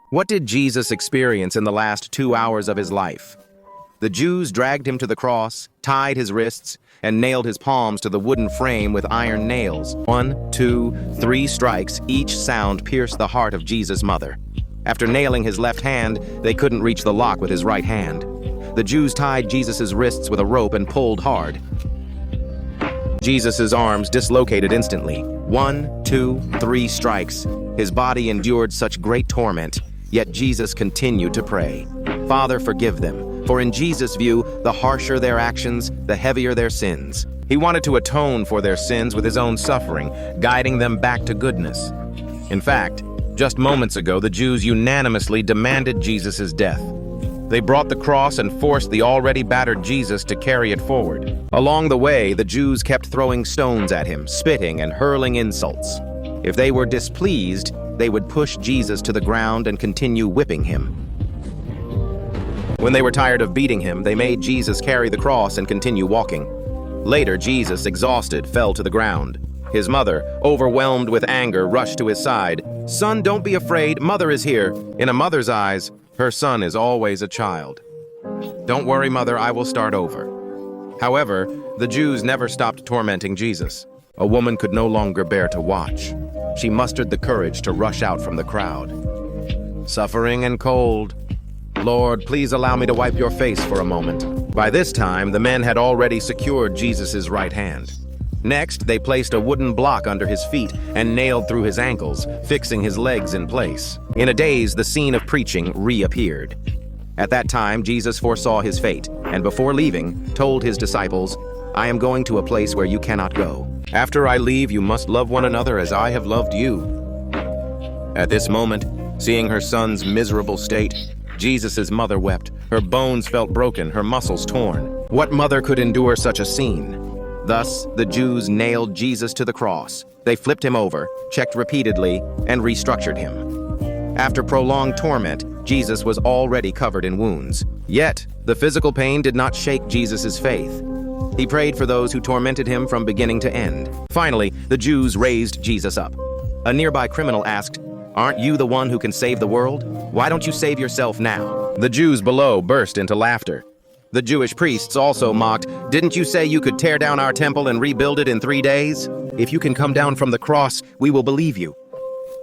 What did Jesus experience in the last 2 hours of his life? The Jews dragged him to the cross, tied his wrists, and nailed his palms to the wooden frame with iron nails. 1, 2, 3 strikes, each sound pierced the heart of Jesus' mother. After nailing his left hand, they couldn't reach the lock with his right hand. The Jews tied Jesus' wrists with a rope and pulled hard. Jesus' arms dislocated instantly. 1, 2, 3 strikes. His body endured such great torment, yet Jesus continued to pray. Father, forgive them, for in Jesus' view, the harsher their actions, the heavier their sins. He wanted to atone for their sins with his own suffering, guiding them back to goodness. In fact, just moments ago, the Jews unanimously demanded Jesus' death. They brought the cross and forced the already battered Jesus to carry it forward. Along the way, the Jews kept throwing stones at him, spitting and hurling insults. If they were displeased, they would push Jesus to the ground and continue whipping him. When they were tired of beating him, they made Jesus carry the cross and continue walking. Later, Jesus, exhausted, fell to the ground. His mother, overwhelmed with anger, rushed to his side. "Son, don't be afraid. Mother is here." In a mother's eyes, her son is always a child. "Don't worry, mother, I will start over." However, the Jews never stopped tormenting Jesus. A woman could no longer bear to watch. She mustered the courage to rush out from the crowd. "Suffering and cold. Lord, please allow me to wipe your face for a moment." By this time, the men had already secured Jesus' right hand. Next, they placed a wooden block under his feet and nailed through his ankles, fixing his legs in place. In a daze, the scene of preaching reappeared. At that time, Jesus foresaw his fate, and before leaving, told his disciples, "I am going to a place where you cannot go. After I leave, you must love one another as I have loved you." At this moment, seeing her son's miserable state, Jesus' mother wept. Her bones felt broken, her muscles torn. What mother could endure such a scene? Thus, the Jews nailed Jesus to the cross. They flipped him over, checked repeatedly, and restructured him. After prolonged torment, Jesus was already covered in wounds. Yet, the physical pain did not shake Jesus' faith. He prayed for those who tormented him from beginning to end. Finally, the Jews raised Jesus up. A nearby criminal asked, "Aren't you the one who can save the world? Why don't you save yourself now?" The Jews below burst into laughter. The Jewish priests also mocked, "Didn't you say you could tear down our temple and rebuild it in 3 days? If you can come down from the cross, we will believe you."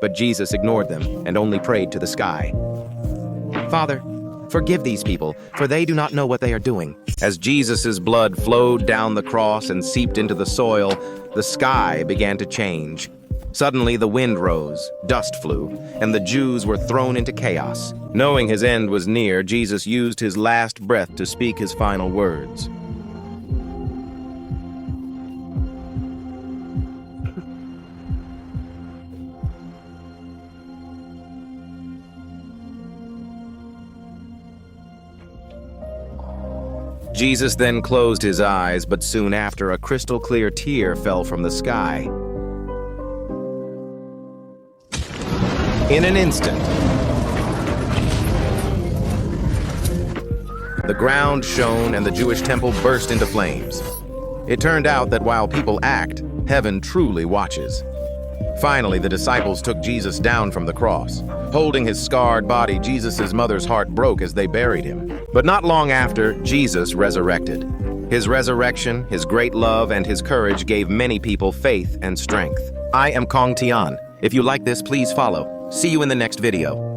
But Jesus ignored them and only prayed to the sky. "Father, forgive these people, for they do not know what they are doing." As Jesus' blood flowed down the cross and seeped into the soil, the sky began to change. Suddenly the wind rose, dust flew, and the Jews were thrown into chaos. Knowing his end was near, Jesus used his last breath to speak his final words. Jesus then closed his eyes, but soon after, a crystal-clear tear fell from the sky. In an instant, the ground shone and the Jewish temple burst into flames. It turned out that while people act, heaven truly watches. Finally, the disciples took Jesus down from the cross. Holding his scarred body, Jesus' mother's heart broke as they buried him. But not long after, Jesus resurrected. His resurrection, his great love, and his courage gave many people faith and strength. I am Kong Tian. If you like this, please follow. See you in the next video.